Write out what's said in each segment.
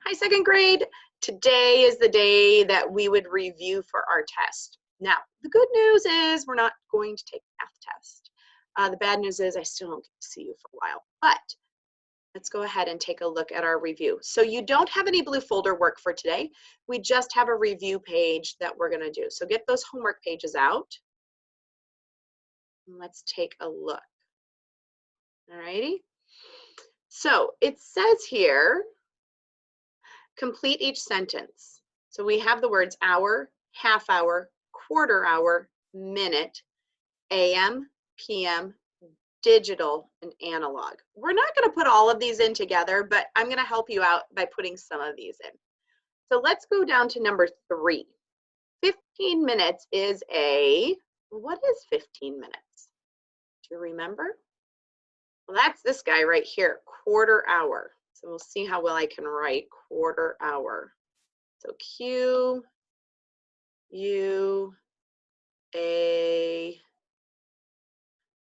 Hi, second grade. Today is the day that we would review for our test. Now, the good news is we're not going to take a math test. The bad news is I still don't get to see you for a while, but let's go ahead and take a look at our review. So you don't have any blue folder work for today. We just have a review page that we're gonna do. So get those homework pages out. And let's take a look. All righty. So it says here, complete each sentence. So we have the words hour, half hour, quarter hour, minute, AM, PM, digital, and analog. We're not going to put all of these in together, but I'm going to help you out by putting some of these in. So let's go down to number 3. 15 minutes is what is 15 minutes? Do you remember? Well, that's this guy right here, quarter hour. So we'll see how well I can write quarter hour. So Q, U, A,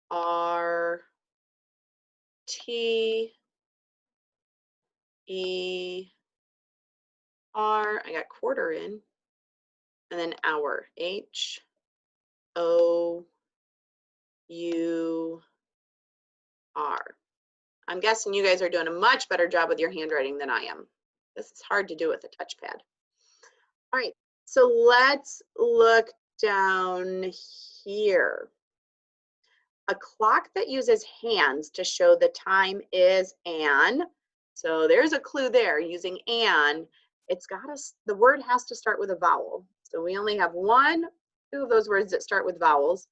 R, T, E, R. I got quarter in. And then hour, H, O, U, R. I'm guessing you guys are doing a much better job with your handwriting than I am. This is hard to do with a touchpad. All right, so let's look down here. A clock that uses hands to show the time is an. So there's a clue there. Using an, the word has to start with a vowel. So we only have 1, 2 of those words that start with vowels.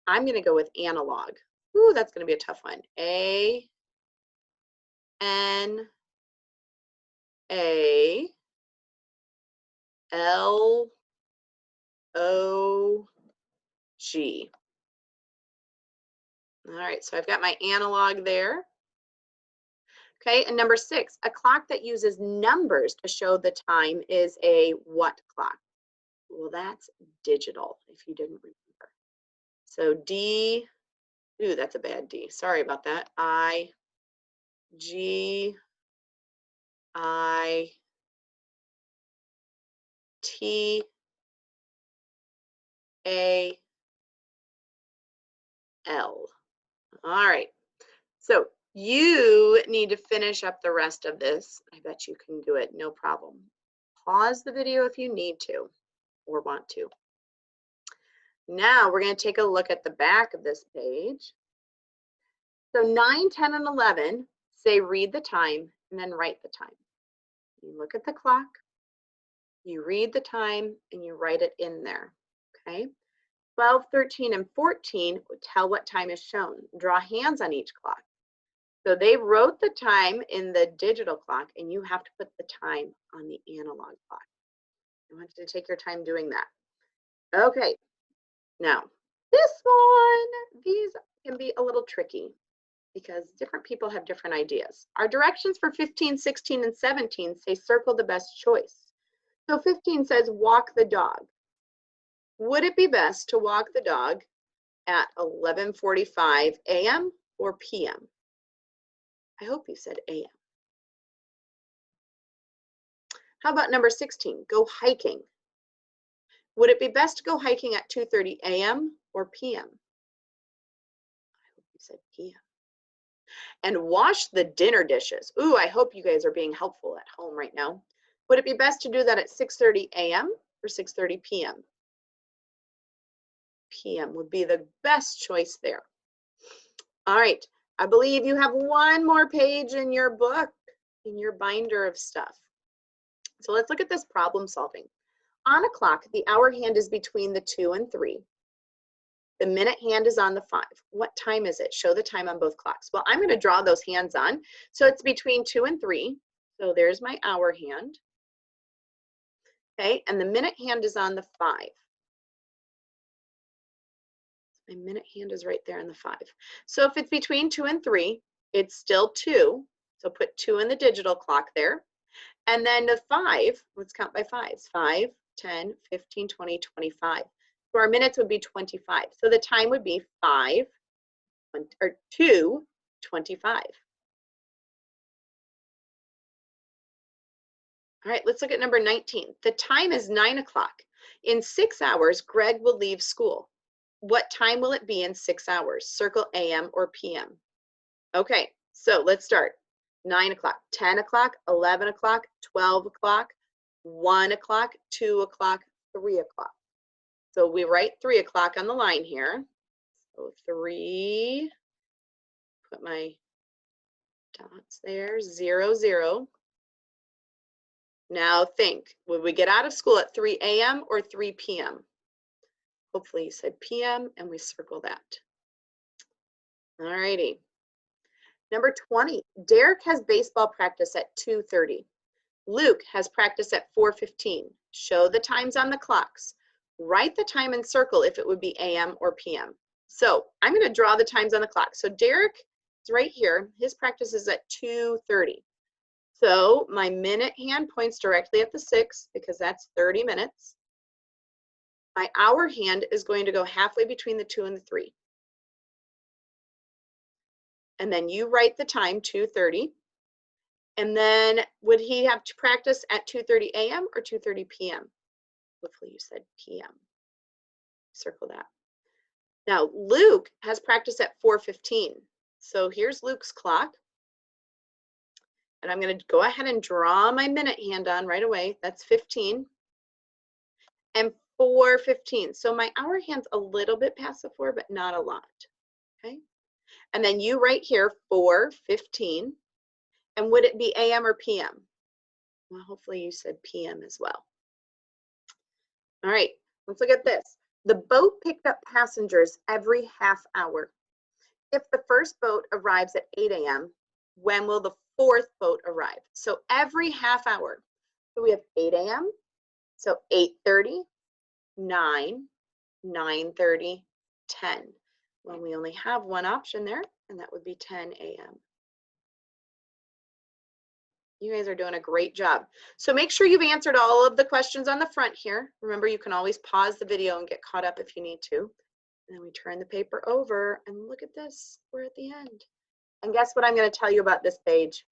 I'm going to go with analog. Ooh, that's going to be a tough one. A, N, A, L, O, G. All right, so I've got my analog there. Okay, and number 6, a clock that uses numbers to show the time is a what clock? Well, that's digital, if you didn't remember. So D, ooh, that's a bad D. Sorry about that. I, G, I, T, A, L. All right, so you need to finish up the rest of this. I bet you can do it, no problem. Pause the video if you need to or want to. Now we're going to take a look at the back of this page. So 9, 10, and 11 say read the time and then write the time. You look at the clock, you read the time, and you write it in there, okay? 12, 13, and 14 would tell what time is shown. Draw hands on each clock. So they wrote the time in the digital clock, and you have to put the time on the analog clock. I want you to take your time doing that. Okay, now this one, these can be a little tricky because different people have different ideas. Our directions for 15, 16, and 17 say circle the best choice. So 15 says walk the dog. Would it be best to walk the dog at 11:45 a.m. or p.m.? I hope you said a.m. How about number 16, go hiking? Would it be best to go hiking at 2:30 a.m. or p.m.? I hope you said p.m. And wash the dinner dishes. Ooh, I hope you guys are being helpful at home right now. Would it be best to do that at 6:30 a.m. or 6:30 p.m.? p.m. would be the best choice there. All right, I believe you have one more page in your book, in your binder of stuff. So let's look at this problem solving. On a clock, the hour hand is between the 2 and 3. The minute hand is on the 5. What time is it? Show the time on both clocks. Well, I'm going to draw those hands on. So it's between 2 and 3. So there's my hour hand. Okay, and the minute hand is on the 5. My minute hand is right there in the 5. So if it's between 2 and 3, it's still 2. So put 2 in the digital clock there. And then the 5, let's count by 5s. 5, 10, 15, 20, 25. So our minutes would be 25. So the time would be 5 or 2:25. All right, let's look at number 19. The time is 9 o'clock. In 6 hours, Greg will leave school. What time will it be in 6 hours? Circle AM or PM. Okay, so let's start. 9 o'clock, 10 o'clock, 11 o'clock, 12 o'clock, 1 o'clock, 2 o'clock, 3 o'clock. So we write 3 o'clock on the line here. So 3, put my dots there, 0, 0. Now think, would we get out of school at 3 a.m. or 3 p.m.? Hopefully you said p.m. and we circle that. All righty. Number 20, Derek has baseball practice at 2:30. Luke has practice at 4:15. Show the times on the clocks. Write the time and circle if it would be a.m. or p.m. So I'm going to draw the times on the clock. So Derek is right here. His practice is at 2:30. So my minute hand points directly at the 6 because that's 30 minutes. My hour hand is going to go halfway between the 2 and the 3. And then you write the time, 2:30. And then would he have to practice at 2:30 a.m. or 2:30 p.m.? Hopefully you said p.m. Circle that. Now Luke has practice at 4:15. So here's Luke's clock. And I'm going to go ahead and draw my minute hand on right away. That's 15. And 4:15. So my hour hand's a little bit past the 4, but not a lot. Okay. And then you write here 4:15. And would it be AM or PM? Well, hopefully you said PM as well. All right, let's look at this. The boat picked up passengers every half hour. If the first boat arrives at 8 a.m., when will the fourth boat arrive? So every half hour. So we have 8 a.m., so 8:30, 9, 9:30, 10. Well, we only have one option there, and that would be 10 a.m. You guys are doing a great job. So make sure you've answered all of the questions on the front here. Remember, you can always pause the video and get caught up if you need to. And then we turn the paper over and look at this. We're at the end. And guess what I'm going to tell you about this page?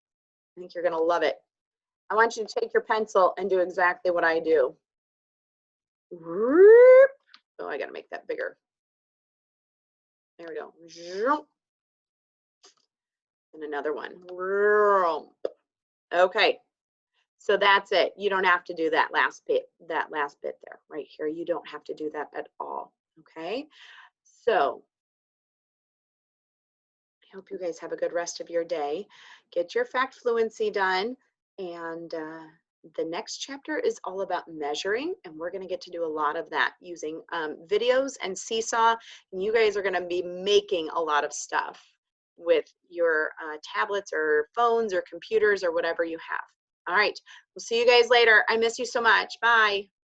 I think you're going to love it. I want you to take your pencil and do exactly what I do. Oh, I got to make that bigger. There we go. And another one. Okay, so that's it. You don't have to do that last bit there, right here. You don't have to do that at all, okay? So I hope you guys have a good rest of your day. Get your fact fluency done, and the next chapter is all about measuring, and we're going to get to do a lot of that using videos and Seesaw, and you guys are going to be making a lot of stuff with your tablets or phones or computers or whatever you have. All right, we'll see you guys later. I miss you so much. Bye.